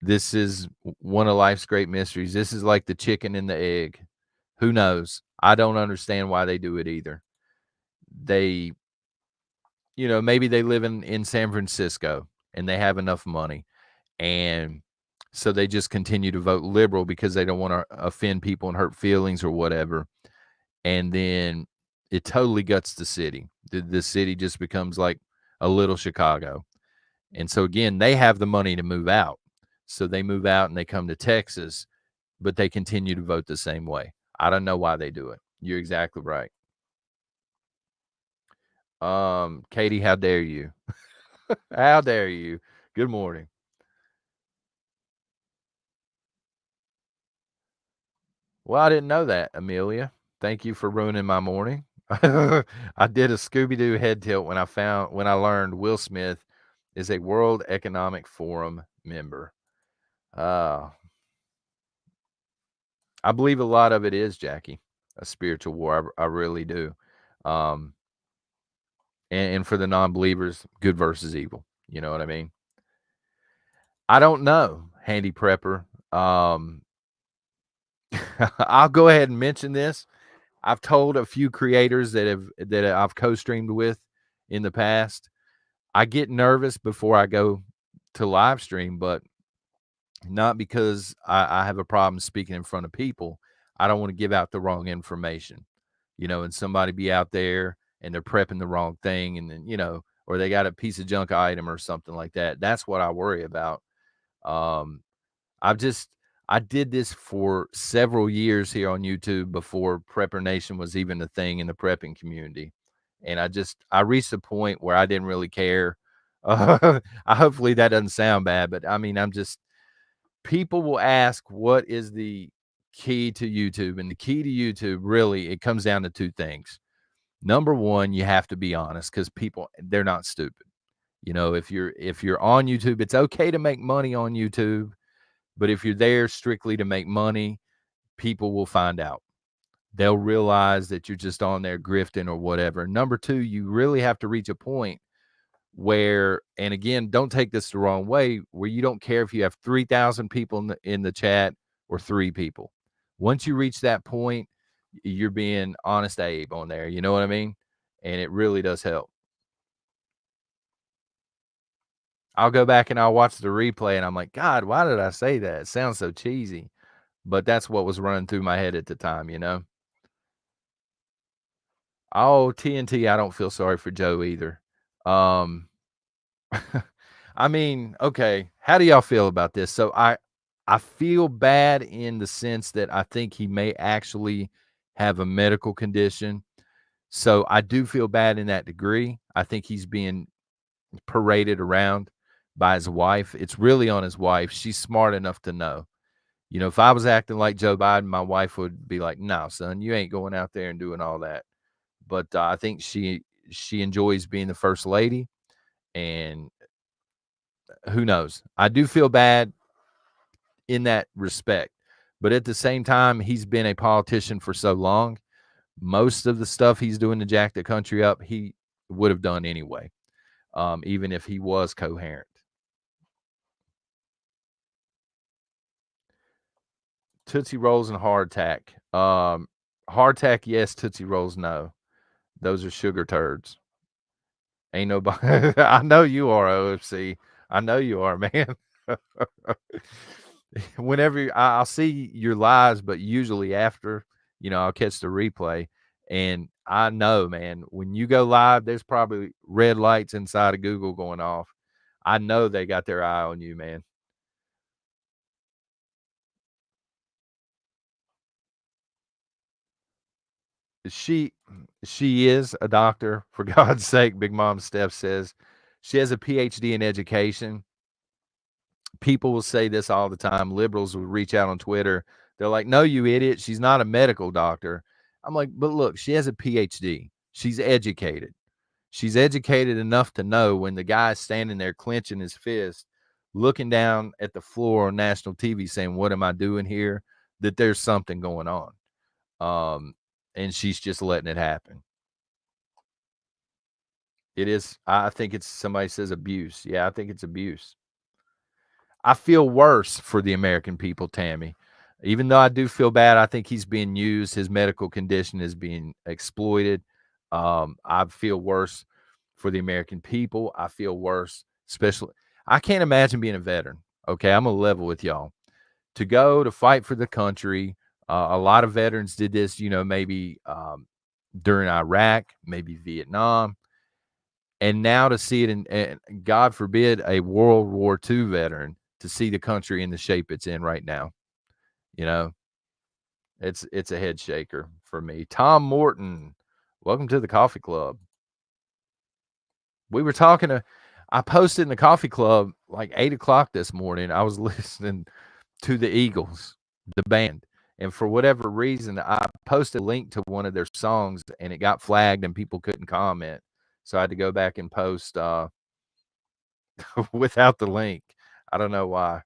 This is one of life's great mysteries. This is like the chicken and the egg. Who knows? I don't understand why they do it either. They, maybe they live in San Francisco and they have enough money. And so they just continue to vote liberal because they don't want to offend people and hurt feelings or whatever. And then it totally guts the city. The city just becomes like a little Chicago. And so again, they have the money to move out. So they move out and they come to Texas, but they continue to vote the same way. I don't know why they do it. You're exactly right. Katie, how dare you? How dare you? Good morning. Well, I didn't know that, Amelia. Thank you for ruining my morning. I did a Scooby Doo head tilt when I learned Will Smith is a World Economic Forum member. Uh, I believe a lot of it is, Jackie, a spiritual war. I really do. Um, and for the non-believers, good versus evil. You know what I mean? I don't know, Handy Prepper. I'll go ahead and mention this. I've told a few creators that I've co-streamed with in the past. I get nervous before I go to live stream, but not because I have a problem speaking in front of people. I don't want to give out the wrong information, and somebody be out there and they're prepping the wrong thing, and then, or they got a piece of junk item or something like that. That's what I worry about. Um, I've just I did this for several years here on YouTube before Prepper Nation was even a thing in the prepping community, and I reached a point where I didn't really care. Hopefully that doesn't sound bad, but I mean, people will ask, what is the key to YouTube? And the key to YouTube, really, it comes down to two things. Number one, you have to be honest, because people, they're not stupid. If you're on YouTube, it's okay to make money on YouTube, but if you're there strictly to make money, people will find out. They'll realize that you're just on there grifting or whatever. Number two, you really have to reach a point where, and again, don't take this the wrong way, where you don't care if you have 3,000 people in the chat or three people. Once you reach that point, you're being honest Abe on there. You know what I mean? And it really does help. I'll go back and I'll watch the replay and I'm like, God, why did I say that? It sounds so cheesy. But that's what was running through my head at the time. Oh, TNT, I don't feel sorry for Joe either. Um, I mean, okay, how do y'all feel about this? So I feel bad in the sense that I think he may actually have a medical condition. So I do feel bad in that degree. I think he's being paraded around by his wife. It's really on his wife. She's smart enough to know. If I was acting like Joe Biden, my wife would be like, "No, son, you ain't going out there and doing all that." But I think she enjoys being the first lady, and who knows? I do feel bad in that respect, but at the same time, he's been a politician for so long. Most of the stuff he's doing to jack the country up, he would have done anyway, even if he was coherent. Tootsie Rolls and hardtack. Hardtack, yes. Tootsie Rolls, no. Those are sugar turds. Ain't nobody. I know you are, OFC. I know you are, man. Whenever I'll see your lives, but usually after, I'll catch the replay. And I know, man, when you go live, there's probably red lights inside of Google going off. I know they got their eye on you, man. She she is a doctor, for God's sake. Big Mom Steph says she has a PhD in education. People will say this all the time. Liberals will reach out on Twitter. They're like, "No, you idiot. She's not a medical doctor." I'm like, "But look, she has a PhD. She's educated. She's educated enough to know when the guy's standing there clenching his fist, looking down at the floor on national TV saying, 'What am I doing here?' that there's something going on." And she's just letting it happen. It is. I think it's, somebody says abuse. Yeah, I think it's abuse. I feel worse for the American people, Tammy. Even though I do feel bad, I think he's being used. His medical condition is being exploited. I feel worse for the American people. I feel worse, especially. I can't imagine being a veteran. Okay, I'm gonna level with y'all. To go to fight for the country. A lot of veterans did this. Maybe during Iraq, maybe Vietnam, and now to see it in, and God forbid, a World War II veteran, to see the country in the shape it's in right now. You know, it's a head shaker for me. Tom Morton, welcome to the coffee club. We were talking to, I posted in the coffee club like 8 o'clock this morning. I was listening to the Eagles, the band. And for whatever reason, I posted a link to one of their songs and it got flagged and people couldn't comment. So I had to go back and post without the link. I don't know why.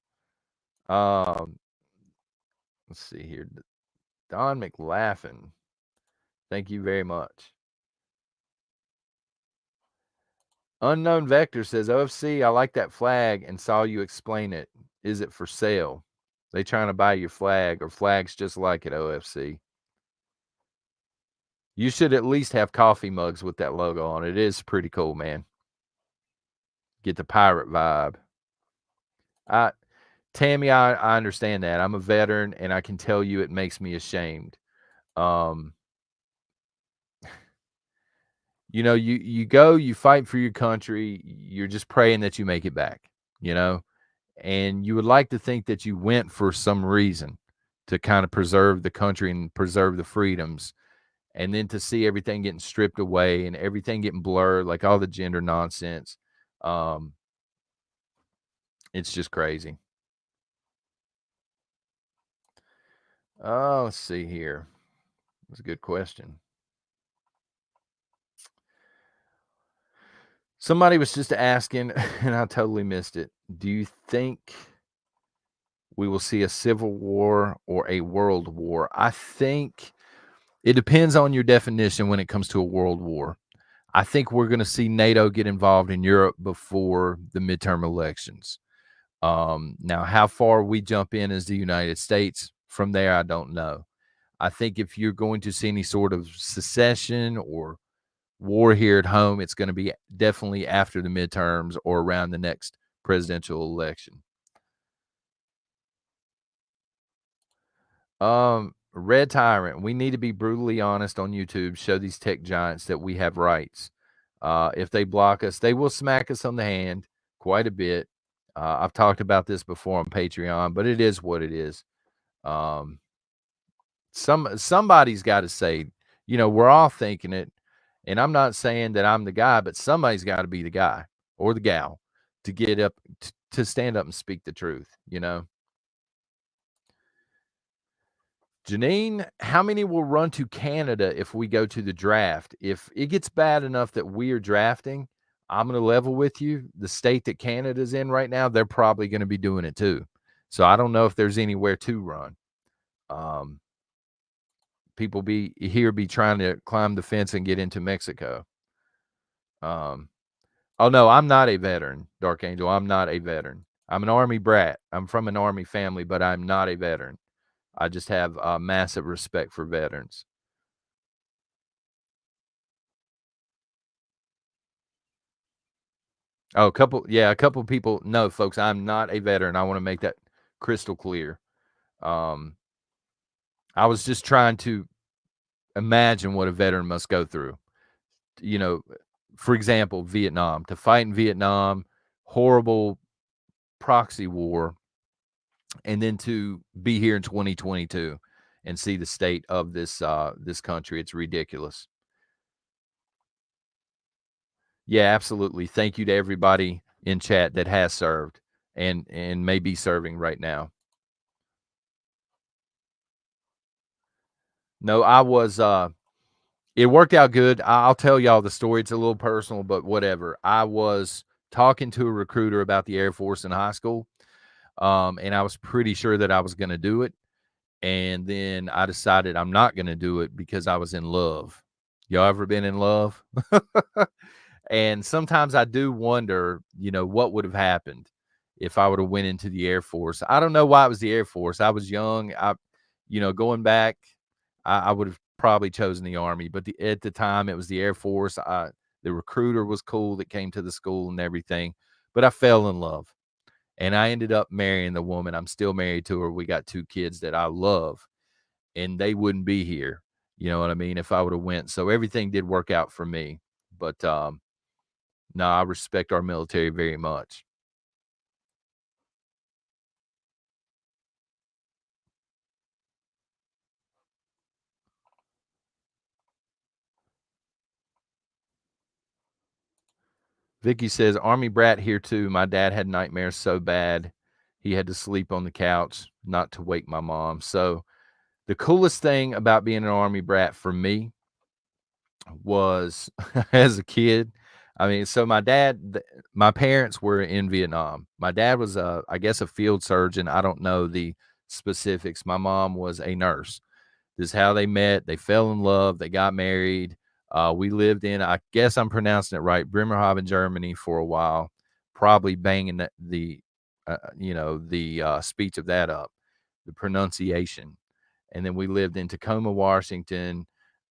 Um, let's see here. Don McLaughlin. Thank you very much. Unknown Vector says, OFC, I like that flag and saw you explain it. Is it for sale? They trying to buy your flag or flags just like it, OFC. You should at least have coffee mugs with that logo on it. It is pretty cool, man. Get the pirate vibe. I Tammy, I understand that. I'm a veteran, and I can tell you it makes me ashamed. Um, you go, you fight for your country, you're just praying that you make it back, you know? And you would like to think that you went for some reason to kind of preserve the country and preserve the freedoms, and then to see everything getting stripped away and everything getting blurred, like all the gender nonsense, um, it's just crazy. Oh, let's see here. That's a good question. Somebody was just asking, and I totally missed it. Do you think we will see a civil war or a world war? I think it depends on your definition when it comes to a world war. I think we're going to see NATO get involved in Europe before the midterm elections. Now, how far we jump in as the United States from there, I don't know. I think if you're going to see any sort of secession or war here at home, it's going to be definitely after the midterms or around the next presidential election. Red Tyrant, we need to be brutally honest on YouTube, show these tech giants that we have rights. If they block us, they will smack us on the hand quite a bit. I've talked about this before on Patreon, but it is what it is. Um, somebody's got to say, we're all thinking it, and I'm not saying that I'm the guy, but somebody's got to be the guy or the gal to get up to stand up and speak the truth. Janine, how many will run to Canada if we go to the draft? If it gets bad enough that we are drafting, I'm going to level with you. The state that Canada's in right now, they're probably going to be doing it too. So I don't know if there's anywhere to run. Um, People be trying to climb the fence and get into Mexico. Oh no, I'm not a veteran, Dark Angel. I'm not a veteran. I'm an Army brat. I'm from an Army family, but I'm not a veteran. I just have massive respect for veterans. Oh, a couple people. No, folks, I'm not a veteran. I want to make that crystal clear. Um, I was just trying to imagine what a veteran must go through. You know, for example, Vietnam, to fight in Vietnam, horrible proxy war, and then to be here in 2022 and see the state of this country. It's ridiculous. Yeah, absolutely. Thank you to everybody in chat that has served and may be serving right now. No, I was it worked out good. I'll tell y'all the story. It's a little personal, but whatever. I was talking to a recruiter about the Air Force in high school. And I was pretty sure that I was going to do it. And then I decided I'm not going to do it because I was in love. Y'all ever been in love? And sometimes I do wonder, what would have happened if I would have went into the Air Force. I don't know why it was the Air Force. I was young. Going back, I would have probably chosen the Army, but at the time it was the Air Force. The recruiter was cool that came to the school and everything, but I fell in love and I ended up marrying the woman. I'm still married to her. We got 2 kids that I love, and they wouldn't be here. You know what I mean? If I would have went. So everything did work out for me. But no, I respect our military very much. Vicky says, Army brat here too. My dad had nightmares so bad he had to sleep on the couch not to wake my mom. So the coolest thing about being an Army brat for me was as a kid. I mean, so my parents were in Vietnam. My dad was I guess a field surgeon. I don't know the specifics. My mom was a nurse. This is how they met. They fell in love. They got married. We lived in, I guess I'm pronouncing it right, Bremerhaven, Germany for a while, probably banging the speech of that up. the pronunciation. And then we lived in Tacoma, Washington.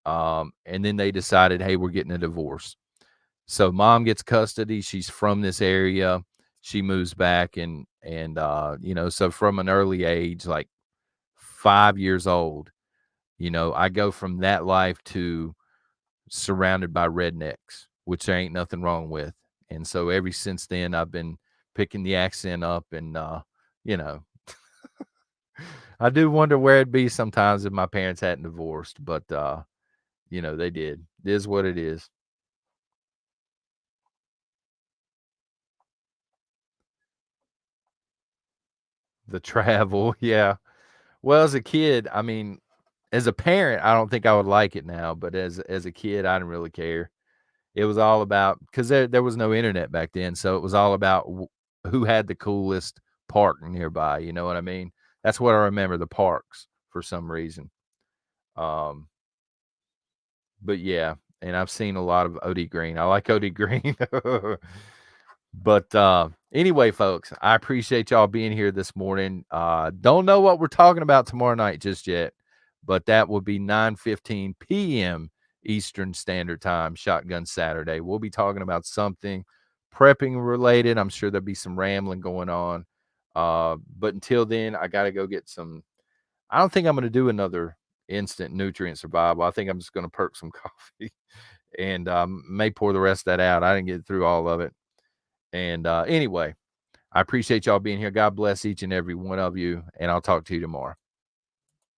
And then they decided, hey, we're getting a divorce. So mom gets custody. She's from this area. She moves back so from an early age, like 5 years old, I go from that life to surrounded by rednecks, which there ain't nothing wrong with. And so ever since then, I've been picking the accent up you know, I do wonder where it'd be sometimes if my parents hadn't divorced, but they did. It is what it is. The travel, yeah. Well, as a kid, I mean, as a parent, I don't think I would like it now, but as a kid, I didn't really care. It was all about because there was no internet back then, so it was all about who had the coolest park nearby. You know what I mean? That's what I remember, the parks for some reason. Um, but yeah, and I've seen a lot of OD Green. I like OD Green. But anyway, folks, I appreciate y'all being here this morning. Don't know what we're talking about tomorrow night just yet, but that will be 9:15 p.m. Eastern Standard Time, Shotgun Saturday. We'll be talking about something prepping related. I'm sure there'll be some rambling going on. But until then, I got to go get some. I don't think I'm going to do another instant nutrient survival. I think I'm just going to perk some coffee and may pour the rest of that out. I didn't get through all of it. And anyway, I appreciate y'all being here. God bless each and every one of you, and I'll talk to you tomorrow.